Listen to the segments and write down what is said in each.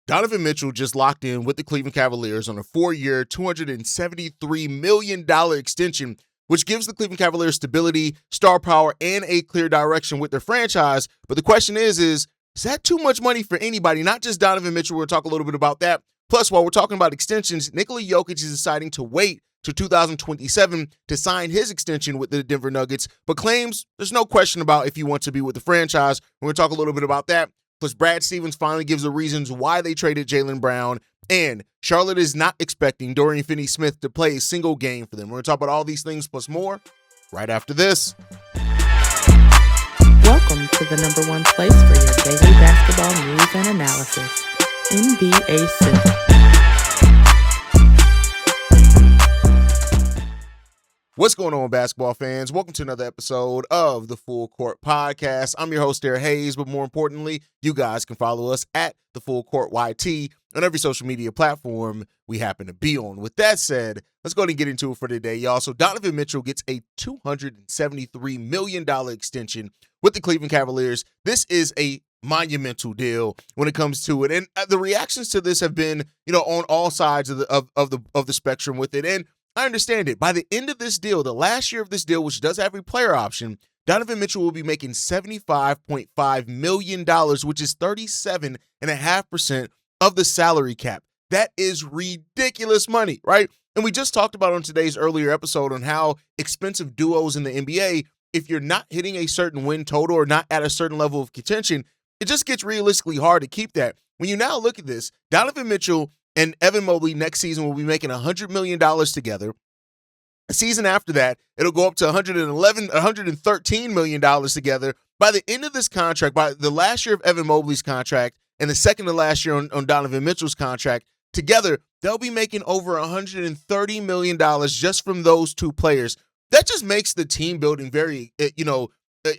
Donovan Mitchell just locked in with the Cleveland Cavaliers on a 4-year, $273 million extension, which gives the Cleveland Cavaliers stability, star power, and a clear direction with their franchise. But the question is that too much money for anybody? Not just Donovan Mitchell. We'll talk a little bit about that. Plus, while we're talking about extensions, Nikola Jokic is deciding to wait to 2027 to sign his extension with the Denver Nuggets, but claims there's no question about if he wants to be with the franchise. We're going to talk a little bit about that. Plus, Brad Stevens finally gives the reasons why they traded Jaylen Brown, and Charlotte is not expecting Dorian Finney-Smith to play a single game for them. We're going to talk about all these things plus more right after this. Welcome to the number one place for your daily basketball news and analysis, NBA Central. What's going on, basketball fans? Welcome to another episode of the Full Court Podcast. I'm your host, Haize, but more importantly, you guys can follow us at the Full Court YT on every social media platform we happen to be on. With that said, let's go ahead and get into it for today, y'all. So Donovan Mitchell gets a $273 million extension with the Cleveland Cavaliers. This is a monumental deal when it comes to it, and the reactions to this have been, on all sides of the spectrum with it. And I understand it. By the end of this deal, the last year of this deal, which does have a player option, Donovan Mitchell will be making $75.5 million, which is 37.5% of the salary cap. That is ridiculous money, right? And we just talked about on today's earlier episode on how expensive duos in the NBA, if you're not hitting a certain win total or not at a certain level of contention, it just gets realistically hard to keep that. When you now look at this, Donovan Mitchell and Evan Mobley next season will be making $100 million together. A season after that, it'll go up to $113 million together. By the end of this contract, by the last year of Evan Mobley's contract and the second to last year on Donovan Mitchell's contract, together, they'll be making over $130 million just from those two players. That just makes the team building very,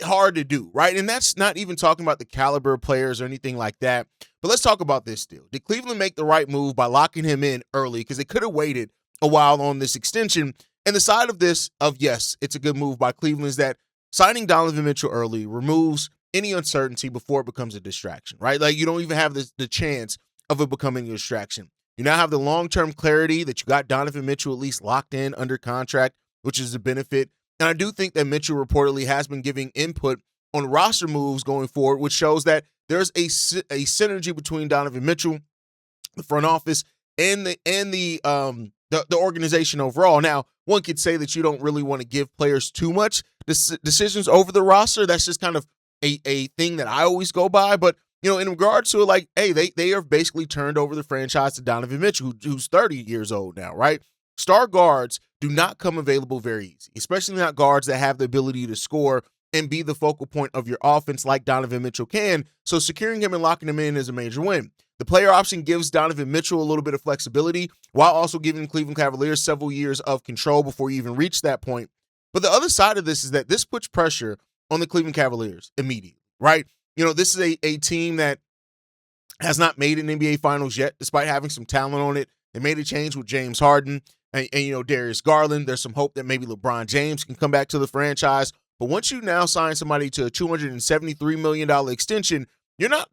hard to do, right? And that's not even talking about the caliber of players or anything like that. But let's talk about this deal. Did Cleveland make the right move by locking him in early? Because they could have waited a while on this extension. And the side of this, yes, it's a good move by Cleveland, is that signing Donovan Mitchell early removes any uncertainty before it becomes a distraction, right? Like, you don't even have the chance of it becoming a distraction. You now have the long-term clarity that you got Donovan Mitchell at least locked in under contract, which is a benefit. And I do think that Mitchell reportedly has been giving input on roster moves going forward, which shows that there's a synergy between Donovan Mitchell, the front office, and the organization overall. Now, one could say that you don't really want to give players too much decisions over the roster. That's just kind of a thing that I always go by. But, in regards to it, like, hey, they have basically turned over the franchise to Donovan Mitchell, who's 30 years old now, right? Star guards do not come available very easy, especially not guards that have the ability to score and be the focal point of your offense like Donovan Mitchell can. So securing him and locking him in is a major win. The player option gives Donovan Mitchell a little bit of flexibility while also giving Cleveland Cavaliers several years of control before you even reach that point. But the other side of this is that this puts pressure on the Cleveland Cavaliers immediately, right? This is a team that has not made an NBA Finals yet, despite having some talent on it. They made a change with James Harden and Darius Garland. There's some hope that maybe LeBron James can come back to the franchise. But once you now sign somebody to a $273 million extension, you're not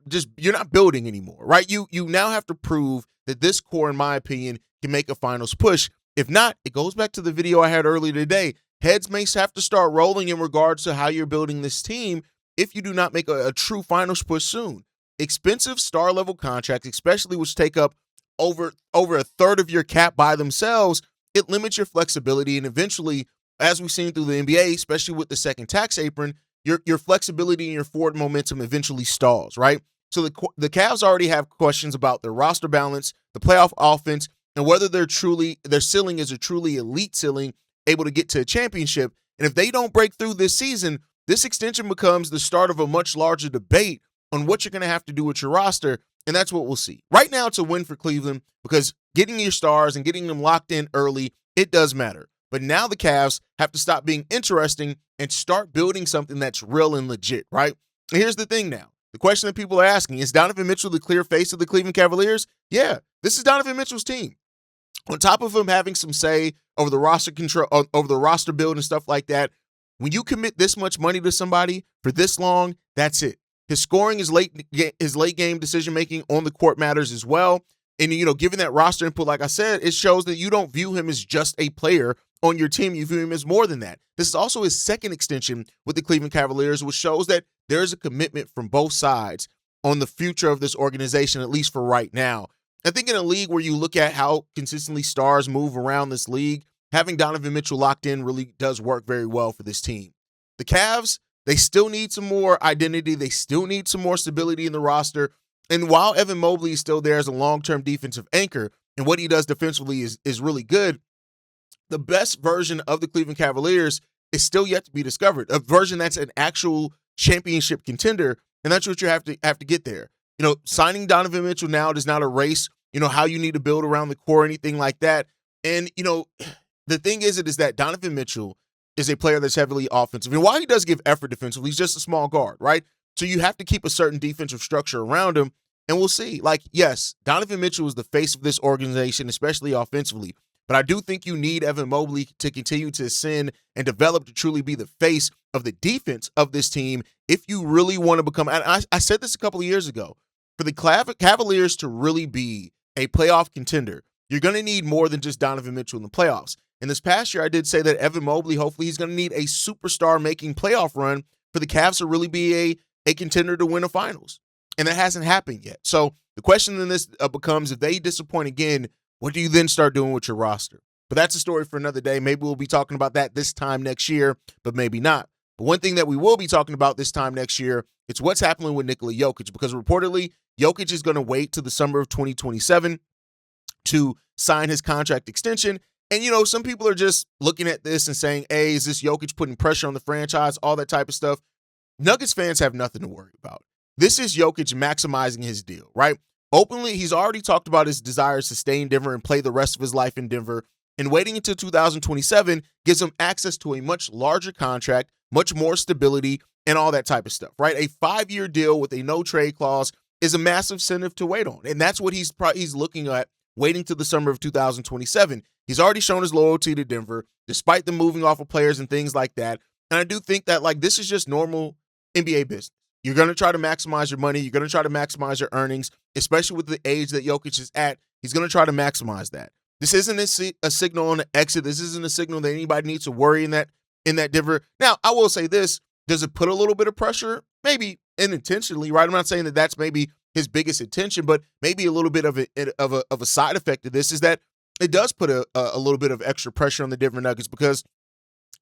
building anymore, right? You now have to prove that this core, in my opinion, can make a finals push. If not, it goes back to the video I had earlier today. Heads may have to start rolling in regards to how you're building this team if you do not make a true finals push soon. Expensive star-level contracts, especially which take up over a third of your cap by themselves, it limits your flexibility, and eventually, as we've seen through the NBA, especially with the second tax apron, your flexibility and your forward momentum eventually stalls, right? So the Cavs already have questions about their roster balance, the playoff offense, and whether their ceiling is a truly elite ceiling, able to get to a championship. And if they don't break through this season, this extension becomes the start of a much larger debate on what you're going to have to do with your roster. And that's what we'll see. Right now, it's a win for Cleveland because getting your stars and getting them locked in early, it does matter. But now the Cavs have to stop being interesting and start building something that's real and legit, right? And here's the thing now. The question that people are asking, is Donovan Mitchell the clear face of the Cleveland Cavaliers? Yeah, this is Donovan Mitchell's team. On top of him having some say over the roster control, over the roster build and stuff like that, when you commit this much money to somebody for this long, that's it. His scoring, his late game decision making on the court matters as well. And, given that roster input, like I said, it shows that you don't view him as just a player on your team. You view him as more than that. This is also his second extension with the Cleveland Cavaliers, which shows that there is a commitment from both sides on the future of this organization, at least for right now. I think in a league where you look at how consistently stars move around this league, having Donovan Mitchell locked in really does work very well for this team. The Cavs, they still need some more identity. They still need some more stability in the roster. And while Evan Mobley is still there as a long-term defensive anchor, and what he does defensively is really good, the best version of the Cleveland Cavaliers is still yet to be discovered, a version that's an actual championship contender, and that's what you have to get there. Signing Donovan Mitchell now does not erase, how you need to build around the core or anything like that. And, the thing is that Donovan Mitchell is a player that's heavily offensive. And while he does give effort defensively, he's just a small guard, right? So you have to keep a certain defensive structure around him, and we'll see. Yes, Donovan Mitchell is the face of this organization, especially offensively, but I do think you need Evan Mobley to continue to ascend and develop to truly be the face of the defense of this team if you really want to become, and I said this a couple of years ago, for the Cavaliers to really be a playoff contender, you're going to need more than just Donovan Mitchell in the playoffs. And this past year, I did say that Evan Mobley, hopefully he's going to need a superstar-making playoff run for the Cavs to really be a contender to win a finals. And that hasn't happened yet. So the question in this becomes, if they disappoint again, what do you then start doing with your roster? But that's a story for another day. Maybe we'll be talking about that this time next year, but maybe not. But one thing that we will be talking about this time next year, it's what's happening with Nikola Jokic, because reportedly Jokic is going to wait till the summer of 2027 to sign his contract extension. And, some people are just looking at this and saying, hey, is this Jokic putting pressure on the franchise, all that type of stuff. Nuggets fans have nothing to worry about. This is Jokic maximizing his deal, right? Openly, he's already talked about his desires to stay in Denver and play the rest of his life in Denver. And waiting until 2027 gives him access to a much larger contract, much more stability, and all that type of stuff, right? A 5-year deal with a no-trade clause is a massive incentive to wait on. And that's what he's looking at, waiting till the summer of 2027. He's already shown his loyalty to Denver, despite the moving off of players and things like that. And I do think that, this is just normal NBA business. You're going to try to maximize your money. You're going to try to maximize your earnings, especially with the age that Jokic is at. He's going to try to maximize that. This isn't a signal on the exit. This isn't a signal that anybody needs to worry in that Denver. Now, I will say this. Does it put a little bit of pressure? Maybe unintentionally, right? I'm not saying that that's maybe his biggest intention, but maybe a little bit of a side effect of this is that it does put a little bit of extra pressure on the Denver Nuggets, because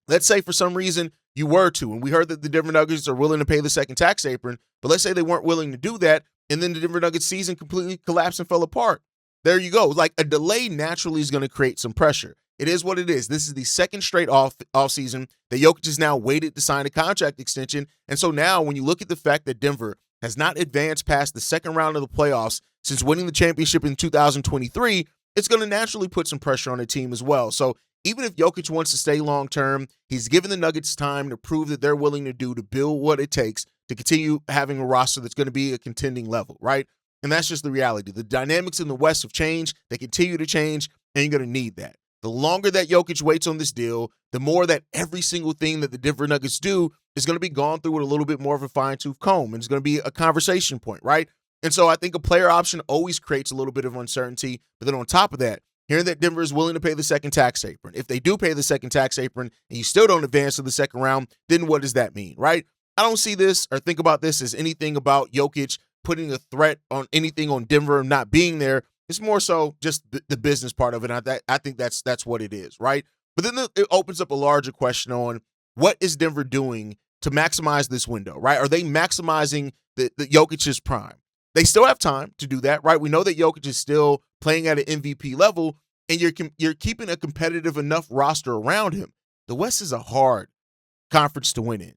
let's say for some reason you were to, and we heard that the Denver Nuggets are willing to pay the second tax apron, but let's say they weren't willing to do that, and then the Denver Nuggets season completely collapsed and fell apart. There you go. A delay naturally is going to create some pressure. It is what it is. This is the second straight offseason that Jokic has now waited to sign a contract extension. And so now when you look at the fact that Denver has not advanced past the second round of the playoffs since winning the championship in 2023, it's going to naturally put some pressure on the team as well. So even if Jokic wants to stay long-term, he's given the Nuggets time to prove that they're willing to build what it takes to continue having a roster that's going to be a contending level, right? And that's just the reality. The dynamics in the West have changed. They continue to change, and you're going to need that. The longer that Jokic waits on this deal, the more that every single thing that the Denver Nuggets do is going to be gone through with a little bit more of a fine-tooth comb, and it's going to be a conversation point, right? And so I think a player option always creates a little bit of uncertainty. But then on top of that, hearing that Denver is willing to pay the second tax apron. If they do pay the second tax apron and you still don't advance to the second round, then what does that mean, right? I don't see this or think about this as anything about Jokic putting a threat on anything on Denver not being there. It's more so just the business part of it. I think that's what it is, right? But then it opens up a larger question on what is Denver doing to maximize this window, right? Are they maximizing the Jokic's prime? They still have time to do that, right? We know that Jokic is still playing at an MVP level, and you're keeping a competitive enough roster around him. The West is a hard conference to win in.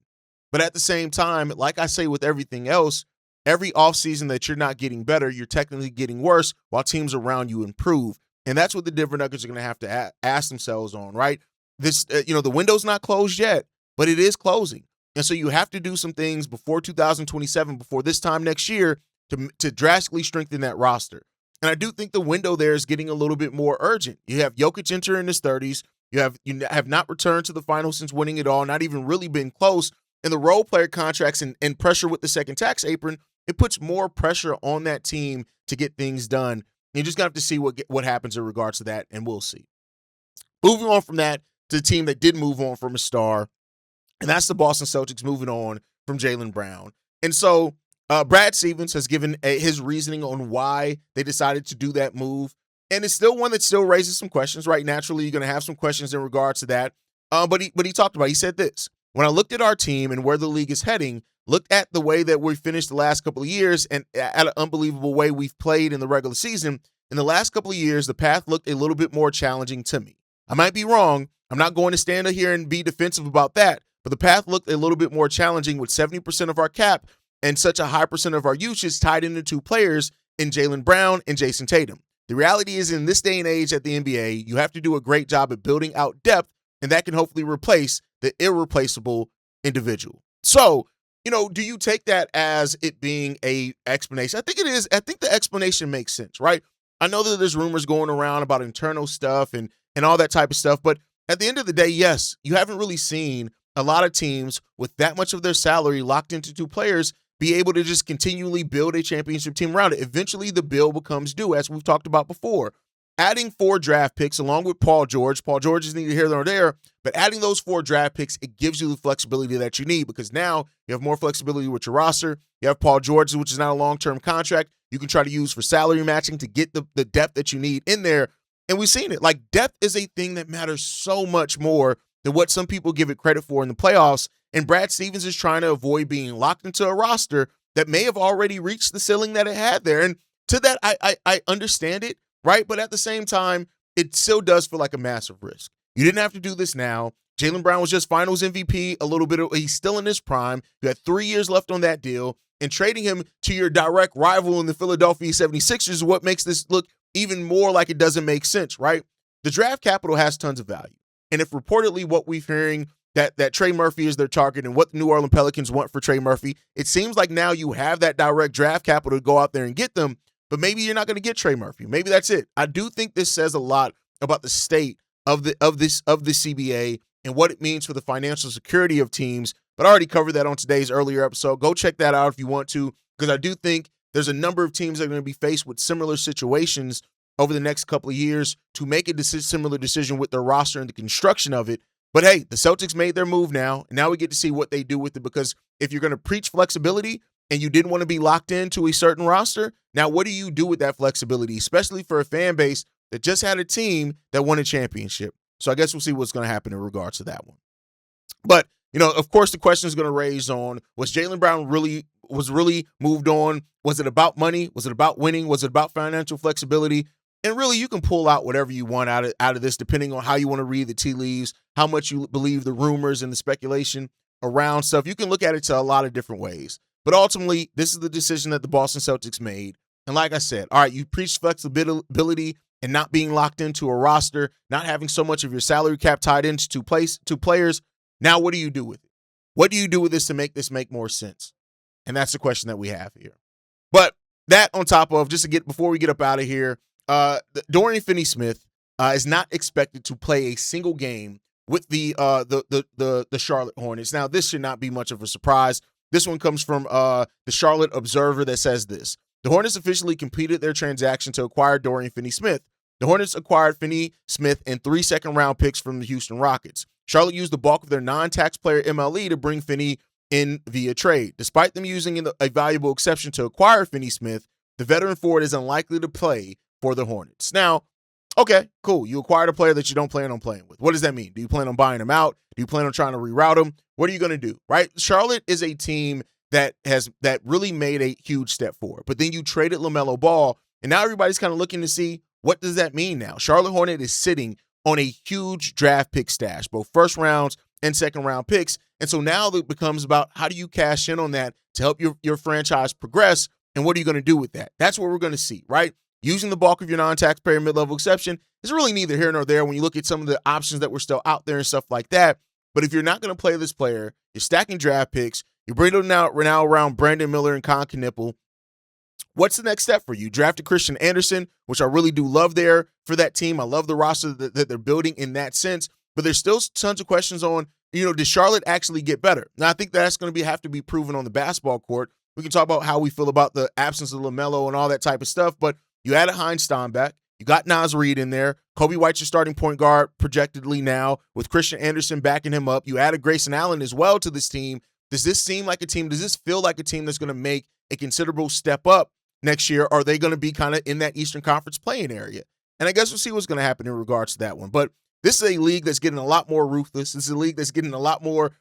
But at the same time, like I say with everything else, every offseason that you're not getting better, you're technically getting worse while teams around you improve. And that's what the Denver Nuggets are going to have to ask themselves on, right? This, the window's not closed yet, but it is closing. And so you have to do some things before 2027, before this time next year, to drastically strengthen that roster. And I do think the window there is getting a little bit more urgent. You have Jokic entering his 30s. You have not returned to the finals since winning it all, not even really been close. and the role player contracts and pressure with the second tax apron, it puts more pressure on that team to get things done. You just got to see what happens in regards to that, and we'll see. Moving on from that to the team that did move on from a star, and that's the Boston Celtics moving on from Jaylen Brown. And so Brad Stevens has given his reasoning on why they decided to do that move. And it's still one that still raises some questions, right? Naturally, you're going to have some questions in regards to that. But he talked about, he said this: when I looked at our team and where the league is heading, looked at the way that we finished the last couple of years and at an unbelievable way we've played in the regular season, in the last couple of years, the path looked a little bit more challenging to me. I might be wrong. I'm not going to stand here and be defensive about that, but the path looked a little bit more challenging with 70% of our cap and such a high percent of our usage tied into two players in Jaylen Brown and Jason Tatum. The reality is, in this day and age at the NBA, you have to do a great job at building out depth, and that can hopefully replace the irreplaceable individual. So, do you take that as it being a explanation? I think it is. I think the explanation makes sense, right? I know that there's rumors going around about internal stuff and all that type of stuff, but at the end of the day, yes, you haven't really seen a lot of teams with that much of their salary locked into two players be able to just continually build a championship team around it. Eventually, the bill becomes due, as we've talked about before. Adding 4 draft picks along with Paul George is neither here nor there, but adding those 4 draft picks, it gives you the flexibility that you need, because now you have more flexibility with your roster. You have Paul George, which is not a long-term contract. You can try to use for salary matching to get the depth that you need in there. And we've seen it. Like, depth is a thing that matters so much more than what some people give it credit for in the playoffs. And Brad Stevens is trying to avoid being locked into a roster that may have already reached the ceiling that it had there. And to that, I understand it, right? But at the same time, it still does feel like a massive risk. You didn't have to do this now. Jaylen Brown was just finals MVP a little bit. He's still in his prime. You had 3 years left on that deal. And trading him to your direct rival in the Philadelphia 76ers is what makes this look even more like it doesn't make sense, right? The draft capital has tons of value. And if reportedly what we're hearing that Trey Murphy is their target and what the New Orleans Pelicans want for Trey Murphy, it seems like now you have that direct draft capital to go out there and get them, but maybe you're not going to get Trey Murphy. Maybe that's it. I do think this says a lot about the state of the CBA and what it means for the financial security of teams. But I already covered that on today's earlier episode. Go check that out if you want to, because I do think there's a number of teams that are going to be faced with similar situations over the next couple of years to make a similar decision with their roster and the construction of it. But hey, the Celtics made their move now, and now we get to see what they do with it, because if you're going to preach flexibility and you didn't want to be locked into a certain roster, now what do you do with that flexibility, especially for a fan base that just had a team that won a championship? So I guess we'll see what's going to happen in regards to that one. But, of course, the question is going to raise on, was Jaylen Brown really moved on? Was it about money? Was it about winning? Was it about financial flexibility? And really, you can pull out whatever you want out of this, depending on how you want to read the tea leaves, how much you believe the rumors and the speculation around stuff. You can look at it to a lot of different ways. But ultimately, this is the decision that the Boston Celtics made. And like I said, all right, you preach flexibility and not being locked into a roster, not having so much of your salary cap tied into two players. Now, what do you do with it? What do you do with this to make this make more sense? And that's the question that we have here. But that on top of, before we get up out of here, Dorian Finney-Smith is not expected to play a single game with the Charlotte Hornets. Now, this should not be much of a surprise. This one comes from the Charlotte Observer that says this: the Hornets officially completed their transaction to acquire Dorian Finney-Smith. The Hornets acquired Finney-Smith and 3 second-round picks from the Houston Rockets. Charlotte used the bulk of their non-tax player MLE to bring Finney in via trade. Despite them using a valuable exception to acquire Finney-Smith, the veteran forward is unlikely to play for the Hornets. Now, okay, cool. You acquired a player that you don't plan on playing with. What does that mean? Do you plan on buying him out? Do you plan on trying to reroute him? What are you going to do, right? Charlotte is a team that really made a huge step forward. But then you traded LaMelo Ball, and now everybody's kind of looking to see, what does that mean now? Charlotte Hornet is sitting on a huge draft pick stash, both first rounds and second round picks. And so now it becomes about, how do you cash in on that to help your franchise progress? And what are you going to do with that? That's what we're going to see, right? Using the bulk of your non-taxpayer mid-level exception is really neither here nor there when you look at some of the options that were still out there and stuff like that. But if you're not going to play this player, you're stacking draft picks, you're bringing now around Brandon Miller and Con Knippel. What's the next step for you? Drafted Christian Anderson, which I really do love there for that team. I love the roster that they're building in that sense. But there's still tons of questions on, Does Charlotte actually get better? Now, I think that's going to have to be proven on the basketball court. We can talk about how we feel about the absence of LaMelo and all that type of stuff, but you added Haize back. You got Naz Reid in there. Kobe White's your starting point guard projectedly now with Christian Anderson backing him up. You added Grayson Allen as well to this team. Does this seem like a team? Does this feel like a team that's going to make a considerable step up next year? Or are they going to be kind of in that Eastern Conference playing area? And I guess we'll see what's going to happen in regards to that one. But this is a league that's getting a lot more ruthless. This is a league that's getting a lot more,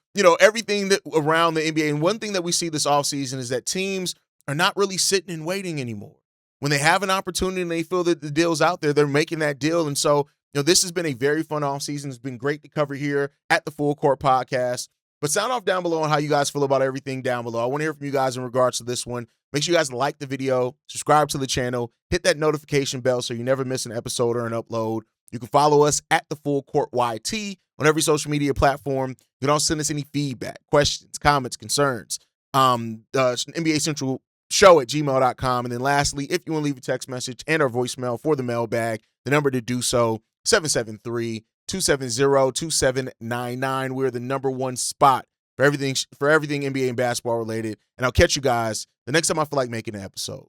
everything that around the NBA. And one thing that we see this offseason is that teams are not really sitting and waiting anymore. When they have an opportunity and they feel that the deal's out there, they're making that deal. And so, this has been a very fun offseason. It's been great to cover here at the Full Court Podcast. But sound off down below on how you guys feel about everything down below. I want to hear from you guys in regards to this one. Make sure you guys like the video, subscribe to the channel, hit that notification bell so you never miss an episode or an upload. You can follow us at the Full Court YT on every social media platform. You can also send us any feedback, questions, comments, concerns. NBA Central Show at gmail.com. And then lastly, if you want to leave a text message and our voicemail for the mailbag, the number to do so, 773-270-2799. We're the number one spot for everything NBA and basketball related. And I'll catch you guys the next time I feel like making an episode.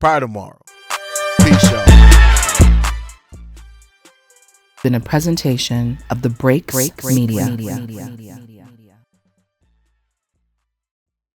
Prior tomorrow. Peace, y'all. Been a presentation of the Breaks Media.